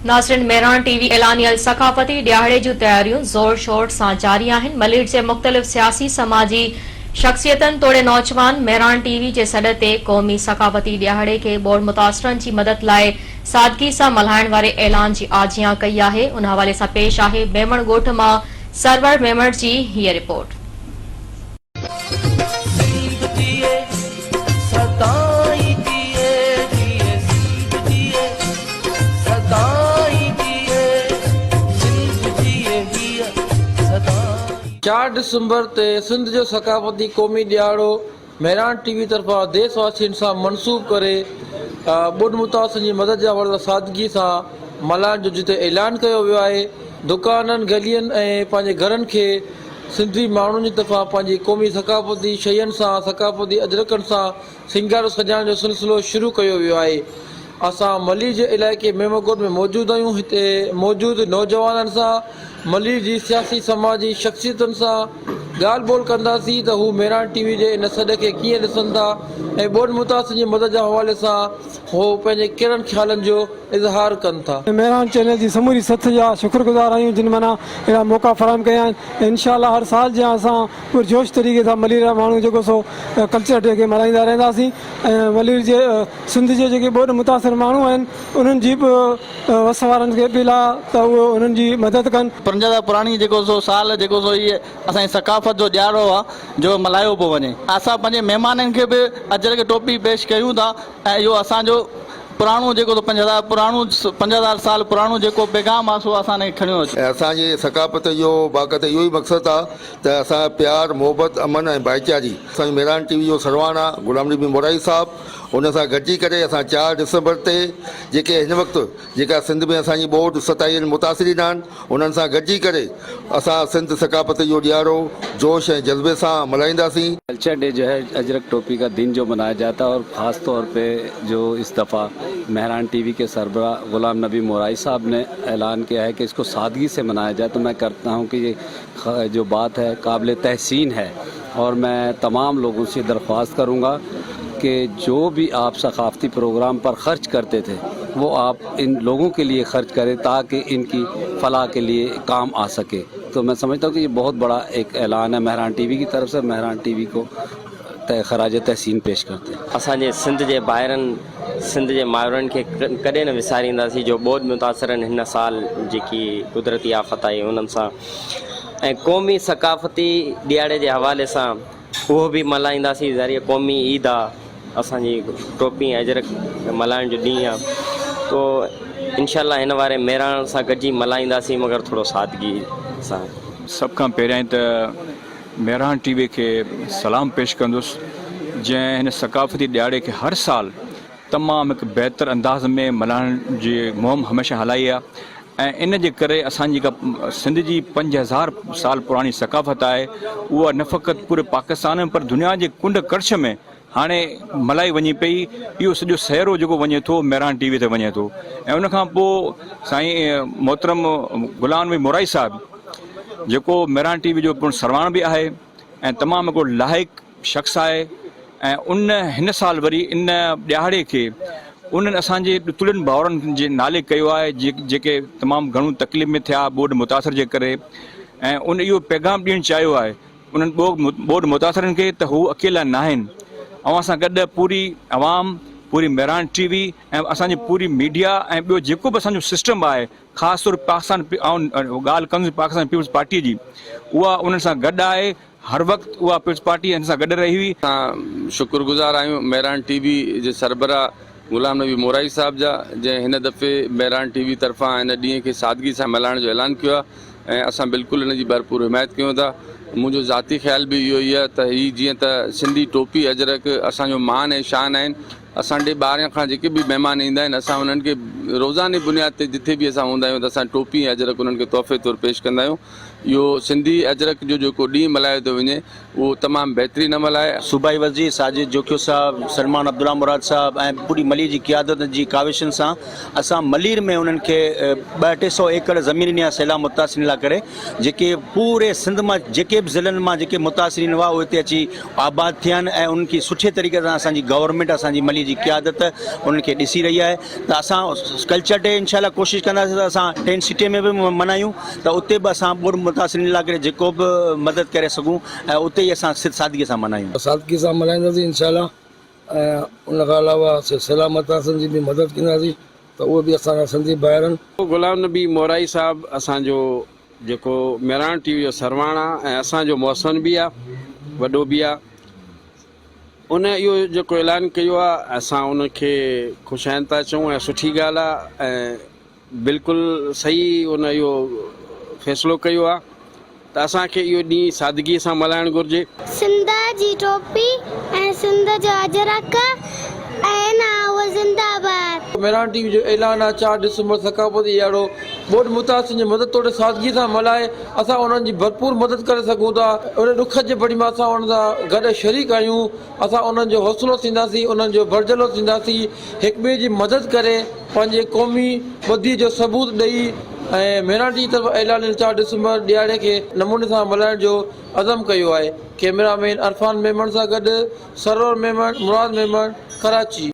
नाज़रीन, मेहरान टीवी ऐलानियल सकाफ़ती ॾियारे जूं तयारियूं ज़ोर शोर सां जारी आहिनि। मलीर जे मुख़्तलिफ़ सियासी समाजी शख़्सियतनि तोड़े नौजवान मेहरान टीवी जे सॾ ते क़ौमी सकाफ़ती ॾियारे खे ॿोड़ मुतासिरनि जी मदद लाइ सादगी सां मल्हाइण वारे ऐलान जी आजियां कई आहे। उन हवाले सां पेश आहे मेमण ॻोठ मां सरवर मेमण जी हीअ रिपोर्ट। चार डिसंबर ते सिंध जो सकाफ़ती क़ौमी ॾियारो मेहरान टीवी तरफ़ां देशवासियुनि सां मनसूब करे ॿुड़ मुतासिरनि जी मदद जे हवाले सां सादगी सां मल्हाइण जो जिते ऐलान कयो वियो आहे। दुकाननि गलियुनि ऐं पंहिंजे घरनि खे सिंधी माण्हुनि जी तरफ़ां पंहिंजी क़ौमी सकाफ़ती शयुनि सां सकाफ़ती अजरकनि सां सिंगारो सजाइण जो सिलसिलो शुरू कयो वियो आहे। असां मलीर जे इलाइक़े मेमकोट में मौजूदु आहियूं। हिते मौजूदु नौजवाननि सां मलीर जी सियासी समाजी शख़्सियतुनि सां ॻाल्हि ॿोल कंदासीं त हू मेहरान टीवी जे इन सॾ खे कीअं ॾिसनि था ऐं ॿोड़ मुतासिरनि जी मदद जे हवाले सां हो पंहिंजे कहिड़नि ख़्यालनि जो इज़हार कनि था। मेहरान चैनल जी समूरी सथ जा शुक्रगुज़ार आहियूं जिन माना अहिड़ा मौक़ा फ़राहम कया आहिनि। इंशाअल्लाह हर साल जीअं असां पुरजोश तरीक़े सां मलीर जा माण्हू जेको सो कल्चर डे खे मल्हाईंदा रहंदासीं ऐं मलीर जे सिंध जे जेके ॿोड़ मुतासिर माण्हू आहिनि उन्हनि जी बि वस वारनि खे अपील आहे त उहे उन्हनि जी मदद कनि। 50 पुराणी जेको सो साल जेको सो इहे असांजी सकाफ़त जो ॾियारो आहे जो मल्हायो पियो वञे। असां पंहिंजे महिमाननि खे बि अजरक टोपी पेश कयूं था ऐं इहो असांजो पुराणो जेको 50,000 साल पुराणो जेको पैगाम आहे सो असां खणियो अचे। असांजी सकाफ़त जो बाक़त इहो ई मक़सदु आहे त असां प्यार मोहबत अमन ऐं भाईचारी असांजी मेहरान टीवी जो सरवाना गुलाम नबी मोराई साहिबु उन सां गॾिजी करे असां 4 डिसंबर ते जेके हिन वक़्तु जेका सिंध में असांजी ॿोड़ सताईं मुतासिरीन आहिनि उन्हनि सां गॾिजी करे असां सिंध सकाफ़त जो ॾियारो जोश ऐं जज़्बे सां मल्हाईंदासीं। कल्चर डे जो है अजरक टोपी का दिन जो मनाया जाता है और ख़ास तौर पे जो इस दफ़ा मेहरान टीवी के सरबरा गुलाम नबी मोराई साहब ने ऐलान किया है कि इसको सादगी से मनाया जाए, तो मैं करता हूँ कि ये जो बात है काबिल तहसीन है और मैं तमाम लोगों से दरख्वास्त करूँगा कि जो भी आप सकाफ़ती प्रोग्राम पर ख़र्च करते थे वो आप इन लोगों के लिए ख़र्च करें ताकि इनकी फलाह के लिए काम आ सके। तो मैं समझता हूँ कि ये बहुत बड़ा एक ऐलान है मेहरान टीवी की तरफ से। मेहरान टीवी को खराज तहसीन पेश करते हैं। असांजे सिंध जे ॿाहिरनि सिंध जे माइरनि खे कॾहिं न विसारींदासीं जो ॿोड़ मुतासिरनि हिन साल जेकी कुदरती आफ़त आई उन्हनि सां ऐं क़ौमी सकाफ़ती ॾियारे जे हवाले सां उहो बि मल्हाईंदासीं। ज़रिए क़ौमी ईद आहे असांजी टोपी अजरक मल्हाइण जो ॾींहुं आहे, तो इंशाअल्लाह हिन वारे मेहरान सां गॾिजी मल्हाईंदासीं मगर थोरो सादगी सां। सभ खां पहिरियां त मेहरान टीवी खे सलाम पेश कंदुसि जंहिं हिन सकाफ़ती ॾियारे खे हर साल तमामु हिकु बहितर अंदाज़ में मल्हाइण जी मुहिम हमेशह हलाई आहे ऐं इन जे करे असांजी जेका सिंध जी 5000 साल पुराणी सकाफ़त आहे उहा न फ़क़ति पूरे पाकिस्तान में पर दुनिया जे कुंड कर्श में हाणे मल्हाई वञे पई। इहो सॼो सहरो जेको वञे थो मेहरान टीवी ते वञे थो ऐं उनखां पोइ साईं मोहतरम गुलाम नबी मोराई साहिबु जेको मेहरान टीवी जो पिणु सरवाण बि आहे ऐं तमामु हिकिड़ो लाइक़ शख़्स आहे ऐं उन हिन साल वरी इन ॾियारे खे उन्हनि असांजे ॾुतुलनि भाउरनि जे नाले कयो आहे जेके तमामु घणो तकलीफ़ में थिया ॿोड़ मुतासिर जे करे ऐं उन इहो पैगाम ॾियणु चाहियो आहे उन्हनि ॿोड़ मुतासिरनि खे त हू अकेला न आहिनि। ऐं असां गॾु पूरी आवाम पूरी मेहरान टीवी ऐं असांजी पूरी मीडिया ऐं ॿियो जेको बि असांजो सिस्टम आहे ख़ासि तौर पाकिस्तान ॻाल्हि कंदी पाकिस्तान पीपल्स पार्टी जी उहा उन्हनि सां गॾु आहे। हर वक़्तु उहा पीपल्स पार्टी हिन सां गॾु रही हुई। असां शुक्रगुज़ार आहियूं मेहरान टीवी जे सरबरा गुलाम नबी मोराई साहिब जा जंहिं हिन दफ़े मेहरान टीवी तरफ़ां हिन ॾींहं खे सादगी सां मल्हाइण जो ऐलान कयो आहे ऐं असां बिल्कुलु हिन जी भरपूर हिमायत कयूं था। मुंहिंजो ज़ाती ख़्याल बि इहो ई आहे त हीअ जीअं त सिंधी टोपी अजरक असांजो मान ऐं शान आहिनि। असां ॾे ॿाहिरां खां जेके बि महिमान ईंदा आहिनि असां उन्हनि खे रोज़ाने बुनियाद ते जिथे बि असां हूंदा आहियूं त असां टोपी ऐं अजरक उन्हनि खे तोहफ़े तौरु पेश कंदा आहियूं इहो सिंधी अजरक जो जेको ॾींहुं मल्हायो थो वञे उहो तमामु बहितरीन अमल आहे। सूबाई वज़ीर साजिद जोकियो साहब, सलमान अब्दुल्ला मुराद साहब ऐं पूरी मलीर जी क़ियादत जी काविशुनि सां असां मलीर में उन्हनि खे 200-200 एकड़ ज़मीन ॾिनी आहे सैलाब मुतासिरीन लाइ करे, जेके पूरे सिंध मां जेके बि ज़िलनि मां जेके मुतासिरीन हुआ उहे हिते अची आबाद थिया आहिनि ऐं उन्हनि खे सुठे तरीक़े सां असांजी गवर्नमेंट असांजी मलीर जी क़ियादत उन्हनि खे ॾिसी रही आहे। त असां कल्चर डे इनशाला कोशिशि कंदासीं त असां टेंट सिटी में बि मल्हायूं, त उते बि असां ॿुड़ मुतासिरीन लाइ करे जेको बि मदद करे सघूं ऐं उते ई असां सादगी सां मल्हायूं। सादगी सां मल्हाईंदासीं इनशाला। ऐं उन खां अलावा सैलाब मुतासिरीन जी बि मदद कंदासीं त उहे बि असांजा सिंधी भाइर आहिनि। गुलाम नबी मोराई साहब असांजो जेको मेरान टीवी जो सरवाणा ऐं असांजो मौसन बि आहे, वॾो बि आहे। उन इहो जेको ऐलान कयो आहे असां उनखे ख़ुशाइन था चऊं ऐं सुठी ॻाल्हि आहे ऐं बिल्कुलु सही उन इहो फ़ैसिलो कयो आहे त असांखे इहो ॾींहुं सादगीअ सां मल्हाइणु घुरिजे। सिंध जी टोपी ऐं सिंध जो अजरक ऐं न उहो ज़िंदाबाद। मेरान टीवी जो ऐलान आहे 4 डिसंबर सकाफ़ती ॾियारो ॿोॾि मुतासिरीन जी मदद तोड़े सादगी सां मल्हाए असां उन्हनि जी भरपूर मदद करे सघूं था। उन ॾुख जे बड़ी में असां उन्हनि सां गॾु शरीक आहियूं। असां उन्हनि जो हौसलो थींदासीं, उन्हनि जो बरजलो थींदासीं, हिक ॿिए जी मदद करे पंहिंजे क़ौमी ॿधी जो सबूत ॾेई ऐं मेरान टीवी तरफ़ ऐलान 4 डिसंबर ॾियारे खे नमूने सां मल्हाइण जो अज़म कयो आहे। कैमरामैन अरफान मेमन सां गॾु सरवर मेमन, मुराद मेमन, कराची।